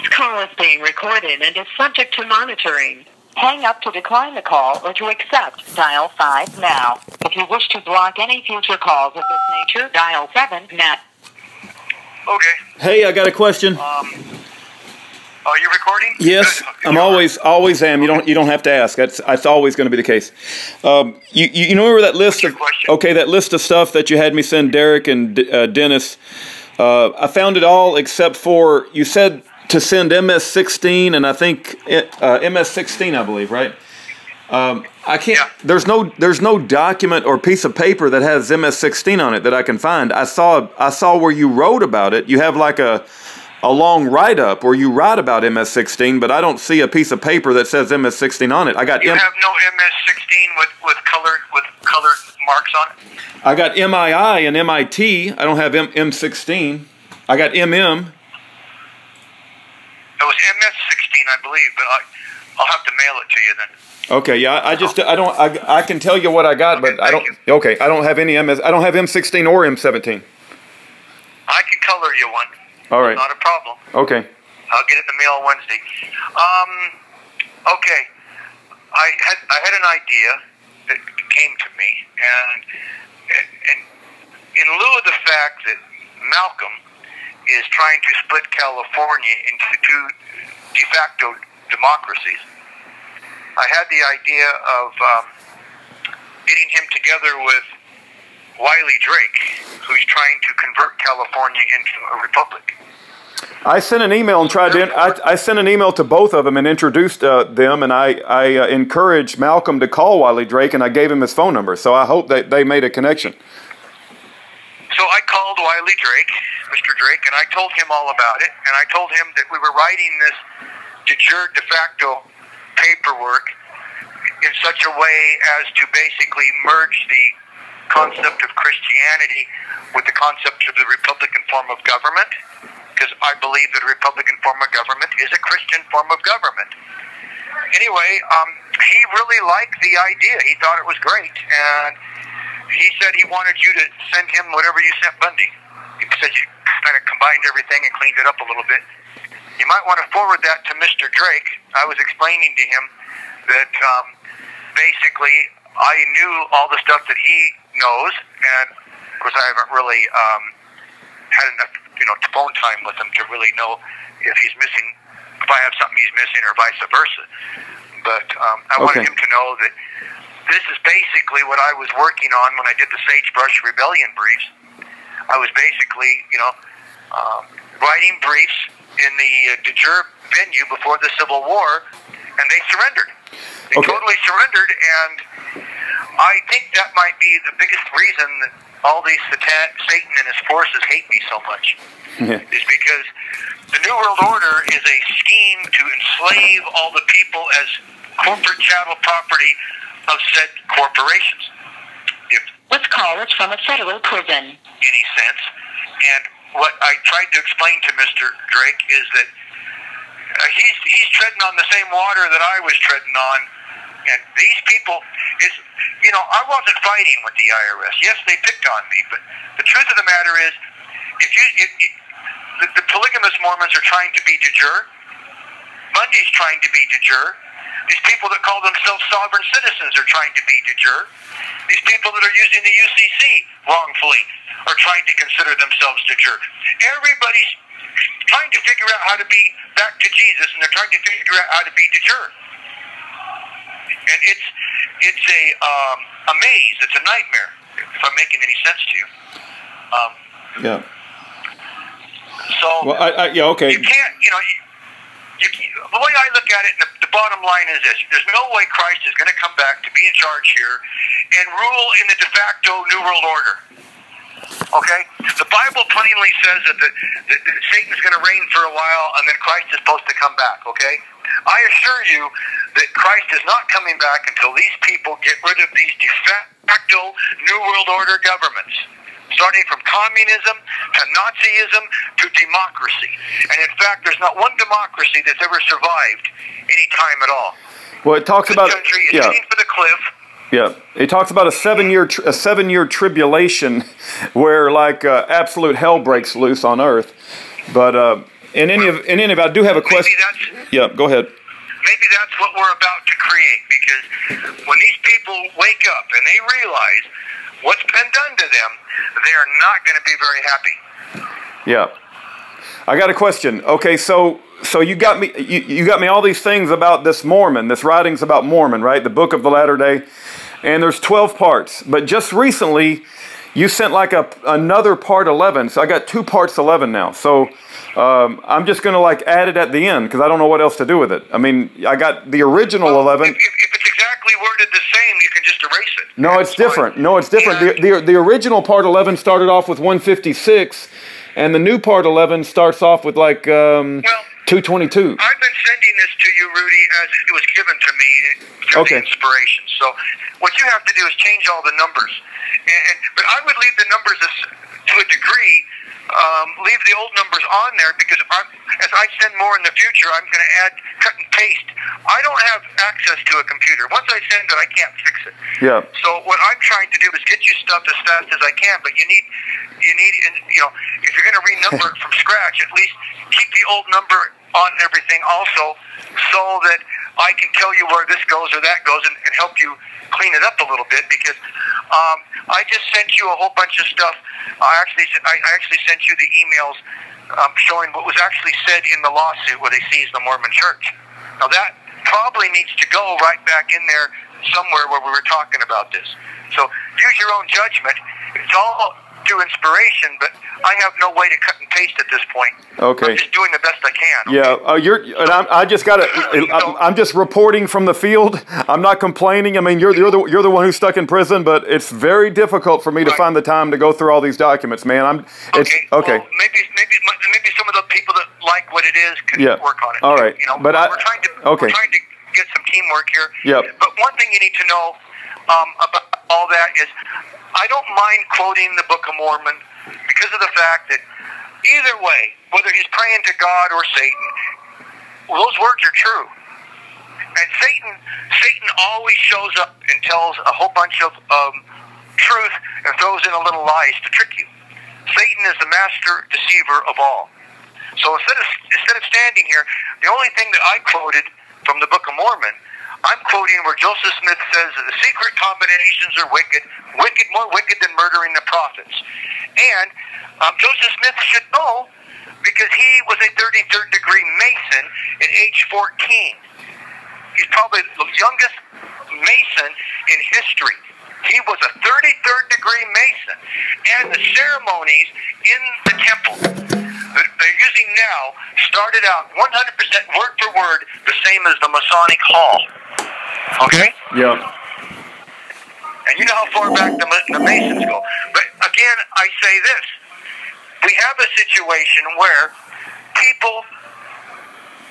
call is being recorded and is subject to monitoring. Hang up to decline the call or to accept. Dial 5 now. If you wish to block any future calls of this nature, dial 7 now. Okay. Hey, I got a question. Are you recording? Yes, I'm always am. You don't have to ask. That's always going to be the case. You remember that list of that list of stuff that you had me send Derek and Dennis. I found it all except for you said to send MS-16 and I think MS-16, I believe, right? I can't. Yeah. There's no document or piece of paper that has MS-16 on it that I can find. I saw where you wrote about it. You have like a long write-up where you write about MS-16, but I don't see a piece of paper that says MS-16 on it. I got. You have no MS-16 with colored marks on it. I got MII and MIT. I don't have M16. I got MM. It was MS-16, I believe, but I'll have to mail it to you then. Okay, yeah, I can tell you what I got, okay, but I don't. Okay, I don't have any MS. I don't have M16 or M17. I can color you one. All right. Not a problem. Okay. I'll get it in the mail Wednesday. Okay. I had an idea that came to me, and in lieu of the fact that Malcolm is trying to split California into two de facto democracies, I had the idea of getting him together with Wiley Drake, who's trying to convert California into a republic. I sent an email and tried to. I sent an email to both of them and introduced them, and I encouraged Malcolm to call Wiley Drake, and I gave him his phone number. So I hope that they made a connection. So I called Wiley Drake, Mr. Drake, and I told him all about it, and I told him that we were writing this de facto paperwork in such a way as to basically merge the concept of Christianity with the concept of the Republican form of government, because I believe that a Republican form of government is a Christian form of government. Anyway, he really liked the idea. He thought it was great, and he said he wanted you to send him whatever you sent Bundy. He said you kind of combined everything and cleaned it up a little bit. You might want to forward that to Mr. Drake. I was explaining to him that basically I knew all the stuff that he knows, and of course I haven't really had enough phone time with him to really know if he's missing, if I have something he's missing, or vice versa. But I wanted him to know that this is basically what I was working on when I did the Sagebrush Rebellion briefs. I was basically, writing briefs in the de jure venue before the Civil War, and they surrendered. They totally surrendered, and I think that might be the biggest reason that all these Satan and his forces hate me so much. Is because the New World Order is a scheme to enslave all the people as corporate chattel property of said corporations. This call is from a federal prison. Any sense. And what I tried to explain to Mr. Drake is that he's treading on the same water that I was treading on. And these people, I wasn't fighting with the IRS. Yes, they picked on me, but the truth of the matter is, the polygamous Mormons are trying to be de jure. Bundy's trying to be de jure. These people that call themselves sovereign citizens are trying to be de jure. These people that are using the UCC wrongfully are trying to consider themselves de jure. Everybody's trying to figure out how to be back to Jesus, and they're trying to figure out how to be de jure. And it's a maze. It's a nightmare, if I'm making any sense to you. Yeah. So, okay. You can't, the way I look at it, the bottom line is this. There's no way Christ is going to come back to be in charge here and rule in the de facto New World Order. Okay? The Bible plainly says that Satan's going to reign for a while, and then Christ is supposed to come back, okay? I assure you that Christ is not coming back until these people get rid of these de facto New World Order governments, starting from communism to Nazism to democracy. And in fact, there's not one democracy that's ever survived any time at all. Well, it talks about this country is heading for the cliff. Yeah, it talks about a seven-year tribulation where absolute hell breaks loose on earth. But in any event, I do have a question. Yeah, go ahead. Maybe that's what we're about to create, because when these people wake up and they realize what's been done to them, they are not going to be very happy. Yeah. I got a question. Okay, so you got me you got me all these things about this writings about Mormon, right? The Book of the Latter Day. And there's 12 parts. But just recently, you sent like another part 11. So I got 2 parts 11 now. So I'm just going to like add it at the end because I don't know what else to do with it. I mean, I got the original 11. If it's exactly worded the same, you can just erase it. No, it's different. No, it's different. The original part 11 started off with 156, and the new part 11 starts off with like 222. I've been sending this to you, Rudy, as it was given to me through the inspiration. So what you have to do is change all the numbers. But I would leave the numbers to a degree, leave the old numbers on there, because as I send more in the future, I'm going to add, cut and paste. I don't have access to a computer. Once I send it, I can't fix it. Yeah. So what I'm trying to do is get you stuff as fast as I can, but you need, if you're going to renumber it from scratch, at least keep the old number on everything also, so that I can tell you where this goes or that goes and help you clean it up a little bit, because I just sent you a whole bunch of stuff. I actually sent you the emails showing what was actually said in the lawsuit where they seized the Mormon Church. Now that probably needs to go right back in there somewhere where we were talking about this. So use your own judgment. It's all through inspiration, but I have no way to cut and paste at this point. Okay. I'm just doing the best I can. Okay? Yeah, I just got it. I'm just reporting from the field. I'm not complaining. I mean, you're the one who's stuck in prison, but it's very difficult for me to find the time to go through all these documents, man. Okay. Well, maybe some of the people that like what it is can work on it. All right. But we're trying to get some teamwork here. Yeah. But one thing you need to know about all that is, I don't mind quoting the Book of Mormon because of the fact that either way, whether he's praying to God or Satan, those words are true. And Satan always shows up and tells a whole bunch of truth and throws in a little lies to trick you. Satan is the master deceiver of all. So instead of standing here, the only thing that I quoted from the Book of Mormon, I'm quoting where Joseph Smith says that the secret combinations are wicked, more wicked than murdering the prophets. And Joseph Smith should know, because he was a 33rd degree Mason at age 14. He's probably the youngest Mason in history. He was a 33rd degree Mason. And the ceremonies in the temple that they're using now started out 100% word for word the same as the Masonic Hall. Okay? Yeah. And you know how far back the Masons go. But again, I say this. We have a situation where people,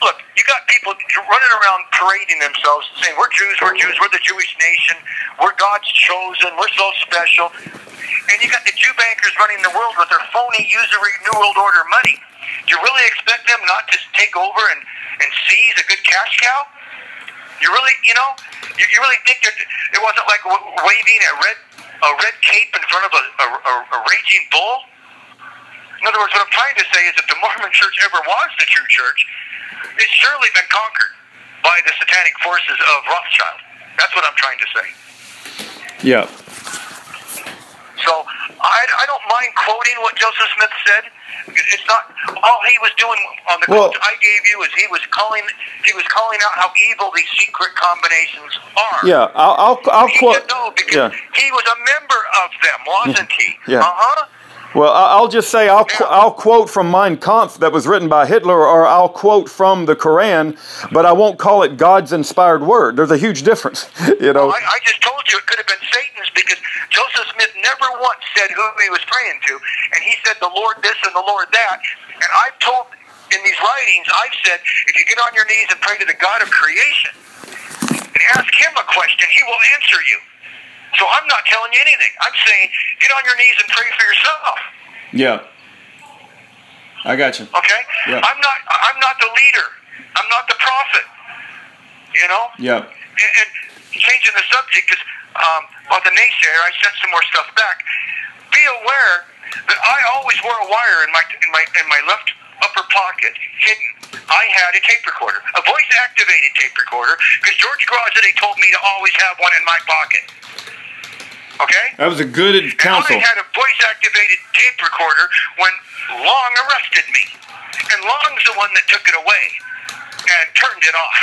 look, you got people running around parading themselves saying, we're Jews, we're the Jewish nation, we're God's chosen, we're so special. And you got the Jew bankers running the world with their phony, usury, New World Order money. Do you really expect them not to take over and seize a good cash cow? You really, you really think it wasn't like waving a red cape in front of a raging bull? In other words, what I'm trying to say is, if the Mormon Church ever was the true church, it's surely been conquered by the satanic forces of Rothschild. That's what I'm trying to say. Yeah. So I don't mind quoting what Joseph Smith said. It's not all he was doing on the quote I gave you is he was calling out how evil these secret combinations are. Yeah, I'll quote. No, because he was a member of them, wasn't he? Yeah. Well, I'll just say I'll quote from Mein Kampf that was written by Hitler, or I'll quote from the Quran, but I won't call it God's inspired word. There's a huge difference, you know. Well, I just told you it could have been Satan's, because Joseph Smith never once said who he was praying to, and he said the Lord this and the Lord that. And I've told in these writings, I've said, if you get on your knees and pray to the God of creation and ask him a question, he will answer you. So I'm not telling you anything. I'm saying, get on your knees and pray for yourself. Yeah. I got you. Okay? Yeah. I'm not the leader. I'm not the prophet. You know? Yeah. And changing the subject, because about the naysayer, I sent some more stuff back. Be aware that I always wore a wire in my left upper pocket, hidden, I had a tape recorder, a voice-activated tape recorder, because George Grozade told me to always have one in my pocket. Okay? That was a good counsel. And I had a voice-activated tape recorder when Long arrested me. And Long's the one that took it away and turned it off.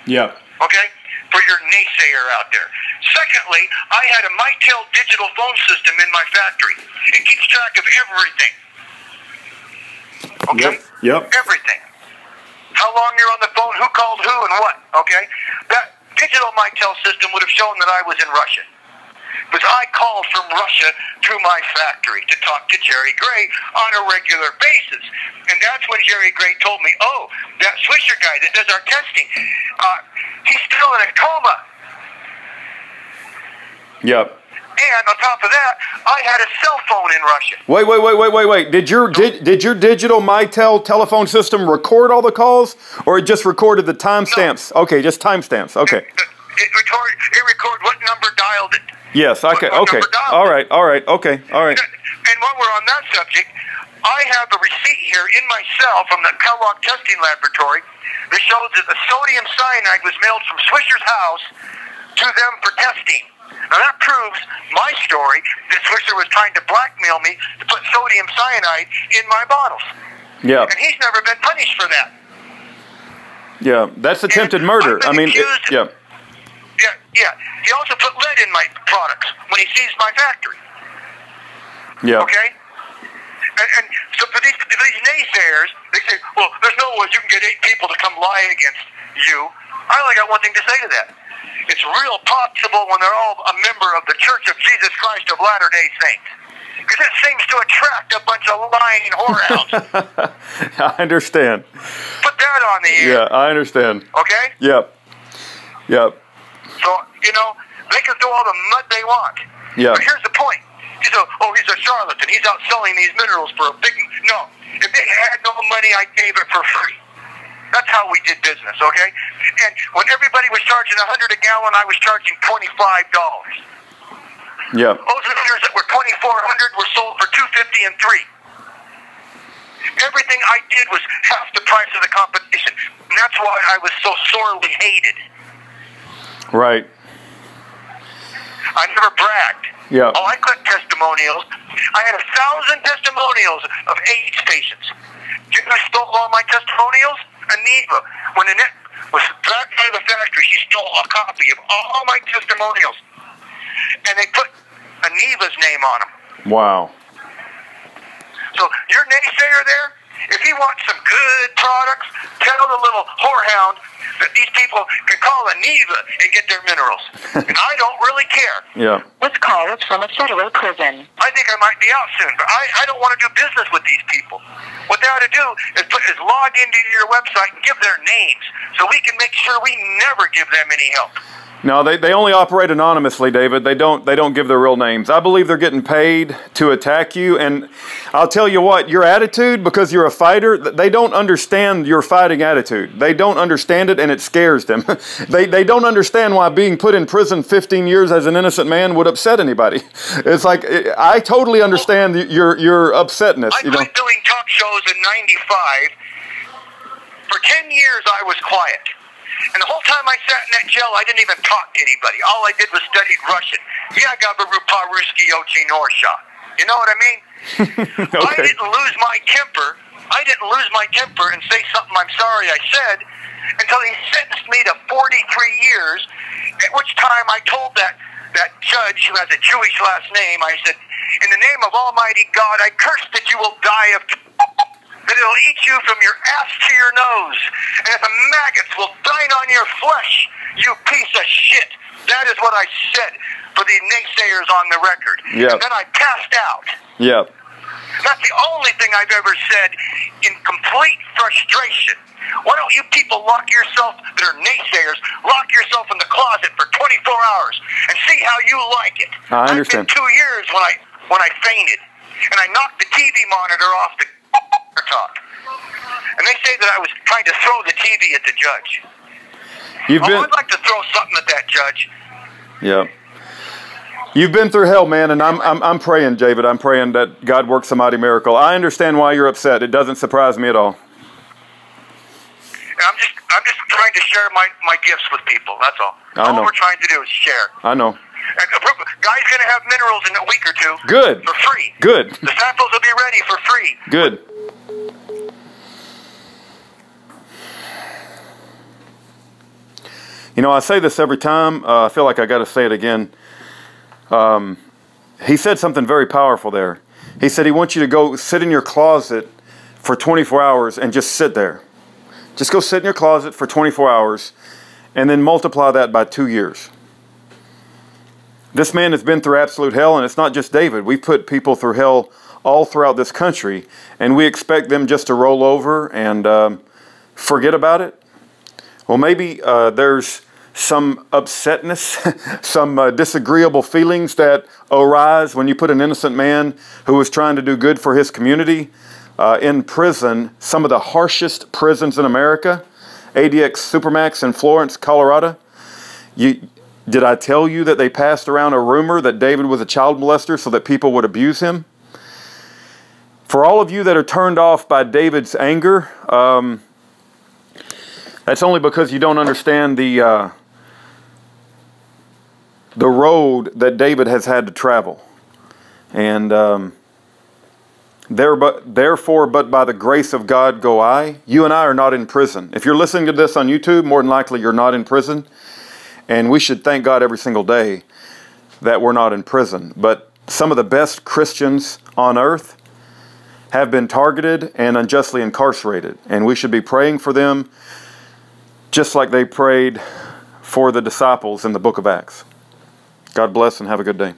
Yeah. Okay? For your naysayer out there. Secondly, I had a Mitel digital phone system in my factory. It keeps track of everything. Okay? Yep. Everything. How long you're on the phone, who called who, and what. Okay? That digital Mitel system would have shown that I was in Russia. Because I called from Russia to my factory to talk to Jerry Gray on a regular basis. And that's when Jerry Gray told me, oh, that Swisher guy that does our testing, he's still in a coma. Yep. And on top of that, I had a cell phone in Russia. Wait. Did your digital Mitel telephone system record all the calls, or it just recorded the timestamps? No. Okay, just timestamps. Okay. It recorded what number dialed it. Yes, okay, okay. All right, okay. And while we're on that subject, I have a receipt here in my cell from the Kellogg Testing Laboratory that shows that the sodium cyanide was mailed from Swisher's house to them for testing. Now that proves my story that Swisher was trying to blackmail me to put sodium cyanide in my bottles. Yeah. And he's never been punished for that. Yeah, that's attempted murder. I mean, yeah. Yeah. He also put lead in my products when he seized my factory. Yeah. Okay? And so for these naysayers, they say, well, there's no way you can get 8 people to come lie against you. I only got one thing to say to that. It's real possible when they're all a member of the Church of Jesus Christ of Latter-day Saints. Because it seems to attract a bunch of lying whorehounds. I understand. Put that on the air. Yeah, I understand. Okay? Yep. So, they can throw all the mud they want. Yeah. But here's the point. He's a charlatan. He's out selling these minerals for a big... No. If they had no money, I gave it for free. That's how we did business, okay? And when everybody was charging $100 a gallon, I was charging $25. Yeah. Those minerals that were $2,400 were sold for $250 and $3. Everything I did was half the price of the competition. And that's why I was so sorely hated. Right. I never bragged. Yeah. Oh, I got testimonials. I had 1,000 testimonials of AIDS patients. You know who stole all my testimonials? Aneva. When Annette was dragged out of the factory, she stole a copy of all my testimonials. And they put Aneva's name on them. Wow. So your naysayer there, if he wants some good products, tell the little whorehound that these people can call Aneva and get their minerals. And I don't really care. Yeah. This call is from a federal prison. I think I might be out soon, but I don't want to do business with these people. What they ought to do is log into your website and give their names so we can make sure we never give them any help. No, they only operate anonymously, David. They don't give their real names. I believe they're getting paid to attack you, and I'll tell you what, your attitude, because you're a fighter, they don't understand your fighting attitude. They don't understand it, and it scares them. They don't understand why being put in prison 15 years as an innocent man would upset anybody. It's like, I totally understand your upsetness. I quit doing talk shows in '95. For 10 years, I was quiet. And the whole time I sat in that jail, I didn't even talk to anybody. All I did was studied Russian. Yeah, Gabaru Pa-Ruski Ochi Norsha. You know what I mean? Okay. I didn't lose my temper. And say something I'm sorry I said until he sentenced me to 43 years, at which time I told that judge who has a Jewish last name, I said, in the name of Almighty God, I curse that you will die of... that it'll eat you from your ass to your nose, and that the maggots will dine on your flesh, you piece of shit. That is what I said for the naysayers on the record. Yep. And then I passed out. Yep. That's the only thing I've ever said in complete frustration. Why don't you people lock yourself, that are naysayers, lock yourself in the closet for 24 hours and see how you like it. I understand. It's been 2 years when I fainted, and I knocked the TV monitor off the talk. And they say that I was trying to throw the TV at the judge. I'd like to throw something at that judge. Yeah. You've been through hell, man, and I'm praying, David. I'm praying that God works a mighty miracle. I understand why you're upset. It doesn't surprise me at all. I'm just trying to share my gifts with people. That's all. I know. All we're trying to do is share. I know. And Guy's going to have minerals in a week or two. Good. For free. Good. The samples will be ready for free. Good. You know, I say this every time. I feel like I got to say it again. He said something very powerful there. He said he wants you to go sit in your closet for 24 hours and just sit there. Just go sit in your closet for 24 hours and then multiply that by 2 years. This man has been through absolute hell, and it's not just David. We've put people through hell all throughout this country, and we expect them just to roll over and forget about it. Well, maybe there's some upsetness, some disagreeable feelings that arise when you put an innocent man who is trying to do good for his community in prison, some of the harshest prisons in America, ADX Supermax in Florence, Colorado. Did I tell you that they passed around a rumor that David was a child molester so that people would abuse him? For all of you that are turned off by David's anger, that's only because you don't understand the road that David has had to travel. And therefore, but by the grace of God go I. You and I are not in prison. If you're listening to this on YouTube, more than likely you're not in prison. And we should thank God every single day that we're not in prison. But some of the best Christians on earth have been targeted and unjustly incarcerated. And we should be praying for them just like they prayed for the disciples in the book of Acts. God bless and have a good day.